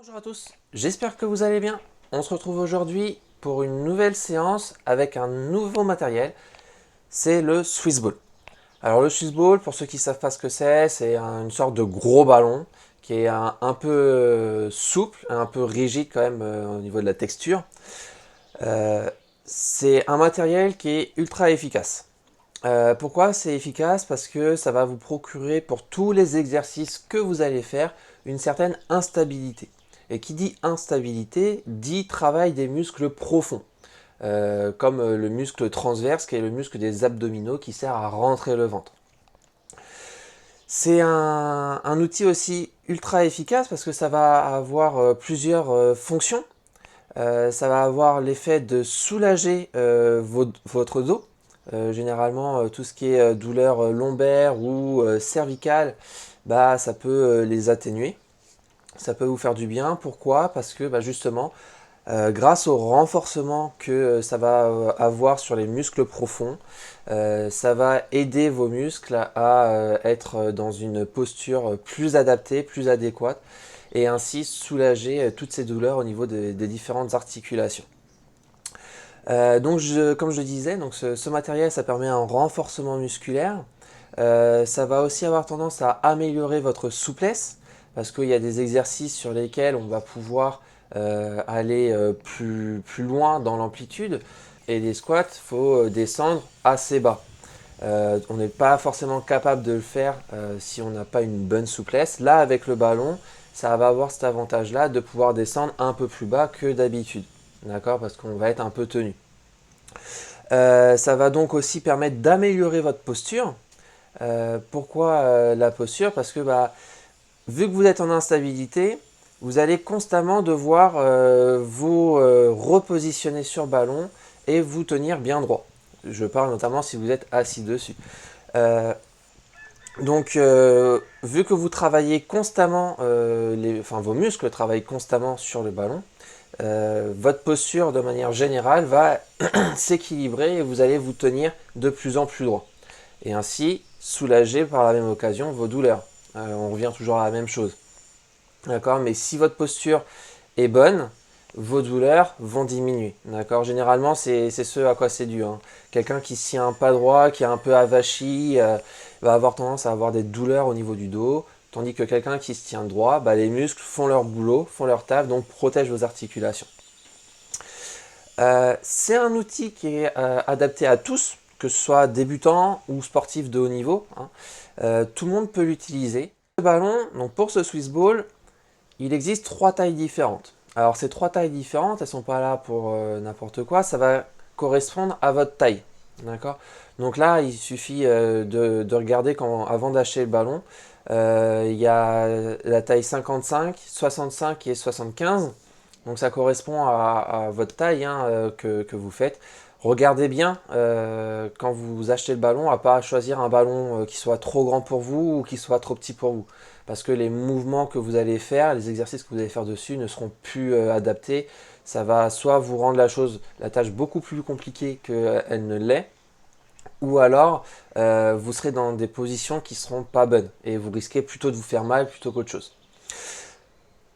Bonjour à tous, j'espère que vous allez bien. On se retrouve aujourd'hui pour une nouvelle séance avec un nouveau matériel, c'est le Swiss Ball. Alors le Swiss Ball, pour ceux qui ne savent pas ce que c'est une sorte de gros ballon qui est un peu souple, un peu rigide quand même au niveau de la texture. Euh, c'est un matériel qui est ultra efficace. Pourquoi c'est efficace? Parce que ça va vous procurer pour tous les exercices que vous allez faire une certaine instabilité. Et qui dit instabilité dit travail des muscles profonds, comme le muscle transverse qui est le muscle des abdominaux qui sert à rentrer le ventre. C'est un outil aussi ultra efficace parce que ça va avoir plusieurs fonctions. Ça va avoir l'effet de soulager votre dos. Généralement, tout ce qui est douleur lombaire ou cervicale, bah, ça peut les atténuer. Ça peut vous faire du bien. Pourquoi? Parce que bah, justement, grâce au renforcement que ça va avoir sur les muscles profonds, ça va aider vos muscles à être dans une posture plus adaptée, plus adéquate et ainsi soulager toutes ces douleurs au niveau des différentes articulations. Comme je le disais, ce matériel ça permet un renforcement musculaire. Ça va aussi avoir tendance à améliorer votre souplesse parce qu'il y a des exercices sur lesquels on va pouvoir aller plus loin dans l'amplitude et les squats, il faut descendre assez bas. On n'est pas forcément capable de le faire si on n'a pas une bonne souplesse. Là, avec le ballon, ça va avoir cet avantage-là de pouvoir descendre un peu plus bas que d'habitude. D'accord? Parce qu'on va être un peu tenu. Ça va donc aussi permettre d'améliorer votre posture. Pourquoi la posture? Parce que bah, vu que vous êtes en instabilité, vous allez constamment devoir vous repositionner sur ballon et vous tenir bien droit. Je parle notamment si vous êtes assis dessus. Euh, Vu que vous travaillez constamment, vos muscles travaillent constamment sur le ballon, votre posture de manière générale va s'équilibrer et vous allez vous tenir de plus en plus droit. Et ainsi soulager par la même occasion vos douleurs. On revient toujours à la même chose. D'accord? Mais si votre posture est bonne, vos douleurs vont diminuer. D'accord? Généralement, c'est ce à quoi c'est dû, hein. Quelqu'un qui ne se tient pas droit, qui est un peu avachi, va avoir tendance à avoir des douleurs au niveau du dos. Tandis que quelqu'un qui se tient droit, bah, les muscles font leur boulot, font leur taf, donc protègent vos articulations. C'est un outil qui est adapté à tous, que ce soit débutant ou sportif de haut niveau, hein. Tout le monde peut l'utiliser. Le ballon, donc pour ce Swiss Ball, il existe trois tailles différentes. Alors ces trois tailles différentes, elles ne sont pas là pour n'importe quoi, ça va correspondre à votre taille. D'accord? Donc là, il suffit de regarder avant d'acheter le ballon. Il y a la taille 55, 65 et 75. Donc ça correspond à votre taille, hein, que vous faites. Regardez bien quand vous achetez le ballon, à pas choisir un ballon qui soit trop grand pour vous ou qui soit trop petit pour vous. Parce que les mouvements que vous allez faire, les exercices que vous allez faire dessus ne seront plus adaptés. Ça va soit vous rendre la tâche beaucoup plus compliquée qu'elle ne l'est, ou alors vous serez dans des positions qui ne seront pas bonnes et vous risquez plutôt de vous faire mal plutôt qu'autre chose.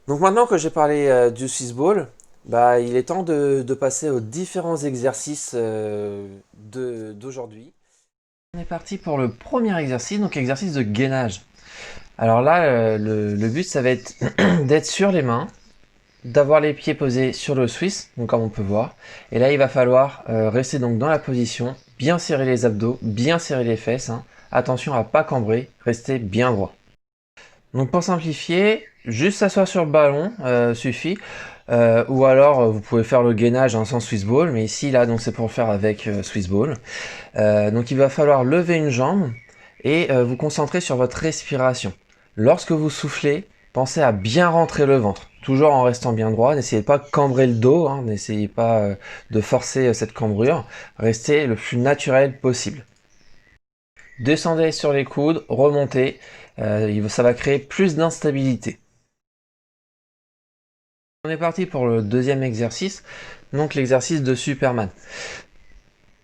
Donc maintenant que j'ai parlé du Swiss Ball, bah, il est temps de passer aux différents exercices d'aujourd'hui. On est parti pour le premier exercice, donc exercice de gainage. Alors là, le but, ça va être d'être sur les mains, d'avoir les pieds posés sur le Swiss, donc comme on peut voir. Et là, il va falloir rester donc dans la position, bien serrer les abdos, bien serrer les fesses, hein. Attention à pas cambrer, rester bien droit. Donc pour simplifier, juste s'asseoir sur le ballon suffit. Ou alors vous pouvez faire le gainage sans Swiss Ball, mais ici là donc c'est pour faire avec Swiss Ball. Donc il va falloir lever une jambe et vous concentrer sur votre respiration. Lorsque vous soufflez, pensez à bien rentrer le ventre, toujours en restant bien droit. N'essayez pas de cambrer le dos, hein, n'essayez pas de forcer cette cambrure. Restez le plus naturel possible. Descendez sur les coudes, remontez, ça va créer plus d'instabilité. On est parti pour le deuxième exercice, donc l'exercice de Superman.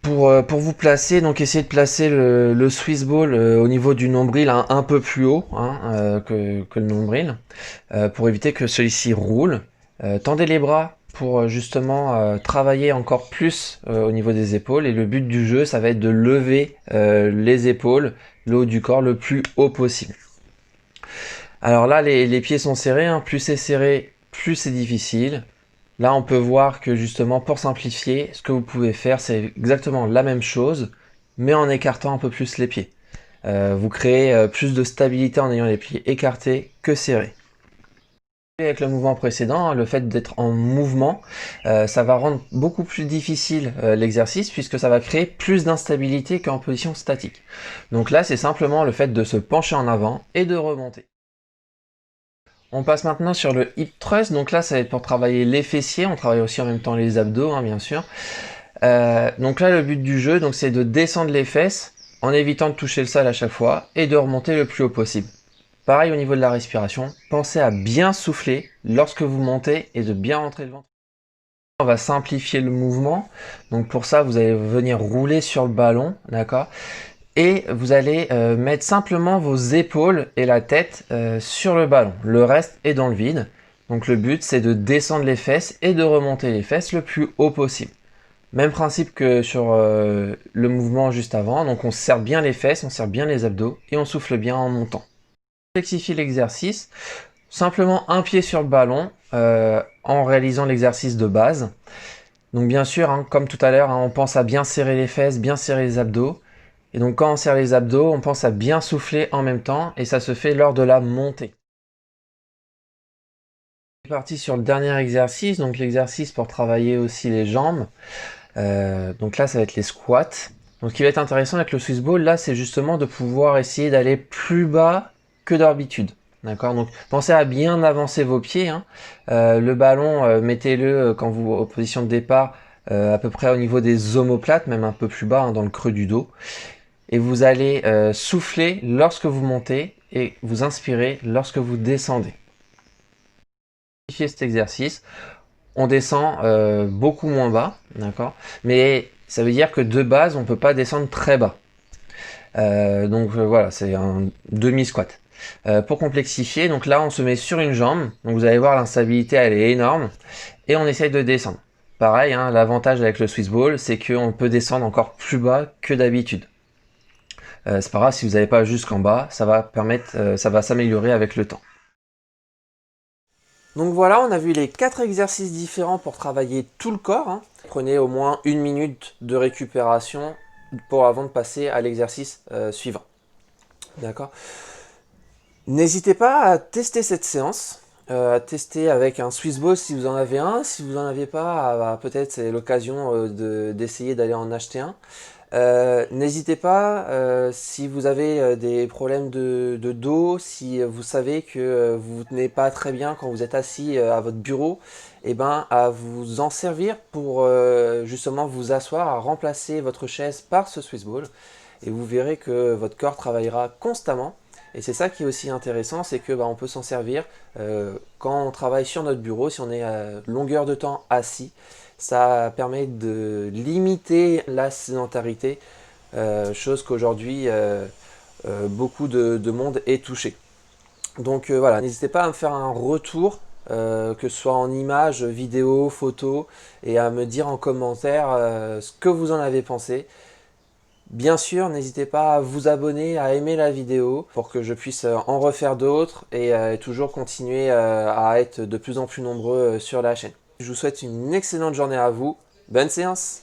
Pour vous placer, donc essayez de placer le Swiss Ball au niveau du nombril un peu plus haut que le nombril, pour éviter que celui-ci roule. Tendez les bras pour justement travailler encore plus au niveau des épaules, et le but du jeu, ça va être de lever les épaules, le haut du corps le plus haut possible. Alors là, les pieds sont serrés, hein. Plus c'est serré, plus c'est difficile. Là, on peut voir que justement, pour simplifier, ce que vous pouvez faire, c'est exactement la même chose, mais en écartant un peu plus les pieds. Vous créez plus de stabilité en ayant les pieds écartés que serrés. Avec le mouvement précédent, le fait d'être en mouvement, ça va rendre beaucoup plus difficile l'exercice, puisque ça va créer plus d'instabilité qu'en position statique. Donc là, c'est simplement le fait de se pencher en avant et de remonter. On passe maintenant sur le hip thrust, donc là ça va être pour travailler les fessiers, on travaille aussi en même temps les abdos, hein, bien sûr. Donc là le but du jeu, c'est de descendre les fesses en évitant de toucher le sol à chaque fois et de remonter le plus haut possible. Pareil au niveau de la respiration, pensez à bien souffler lorsque vous montez et de bien rentrer le ventre. On va simplifier le mouvement, donc pour ça vous allez venir rouler sur le ballon, d'accord ? Et vous allez mettre simplement vos épaules et la tête sur le ballon. Le reste est dans le vide. Donc le but, c'est de descendre les fesses et de remonter les fesses le plus haut possible. Même principe que sur le mouvement juste avant. Donc on serre bien les fesses, on serre bien les abdos et on souffle bien en montant. Flexifier l'exercice. Simplement un pied sur le ballon en réalisant l'exercice de base. Donc bien sûr, hein, comme tout à l'heure, hein, on pense à bien serrer les fesses, bien serrer les abdos. Et donc quand on serre les abdos, on pense à bien souffler en même temps, et ça se fait lors de la montée. On est parti sur le dernier exercice, donc l'exercice pour travailler aussi les jambes. Donc là ça va être les squats. Donc ce qui va être intéressant avec le Swiss Ball, là c'est justement de pouvoir essayer d'aller plus bas que d'habitude. D'accord, donc pensez à bien avancer vos pieds, hein. Le ballon, mettez-le quand vous en position de départ, à peu près au niveau des omoplates, même un peu plus bas, hein, dans le creux du dos. Et vous allez souffler lorsque vous montez et vous inspirez lorsque vous descendez. Pour cet exercice, on descend beaucoup moins bas, d'accord, mais ça veut dire que de base, on ne peut pas descendre très bas. Voilà, c'est un demi-squat. Pour complexifier, donc là, on se met sur une jambe, donc vous allez voir l'instabilité, elle est énorme, et on essaye de descendre. Pareil, hein, l'avantage avec le Swiss Ball, c'est qu'on peut descendre encore plus bas que d'habitude. C'est pas grave si vous n'avez pas jusqu'en bas, ça va s'améliorer avec le temps. Donc voilà, on a vu les 4 exercices différents pour travailler tout le corps, hein. Prenez au moins 1 minute de récupération avant de passer à l'exercice suivant. D'accord. N'hésitez pas à tester cette séance, à tester avec un Swiss Ball si vous en avez un. Si vous n'en avez pas, peut-être c'est l'occasion d'essayer d'aller en acheter un. N'hésitez pas, si vous avez des problèmes de dos, si vous savez que vous ne tenez pas très bien quand vous êtes assis à votre bureau, et ben, à vous en servir pour justement vous asseoir, à remplacer votre chaise par ce Swiss Ball. Et vous verrez que votre corps travaillera constamment. Et c'est ça qui est aussi intéressant, c'est que on peut s'en servir quand on travaille sur notre bureau, si on est à longueur de temps assis. Ça permet de limiter la sédentarité, chose qu'aujourd'hui beaucoup de monde est touché. Donc voilà, n'hésitez pas à me faire un retour, que ce soit en images, vidéo, photo, et à me dire en commentaire ce que vous en avez pensé. Bien sûr, n'hésitez pas à vous abonner, à aimer la vidéo pour que je puisse en refaire d'autres et toujours continuer à être de plus en plus nombreux sur la chaîne. Je vous souhaite une excellente journée à vous. Bonne séance!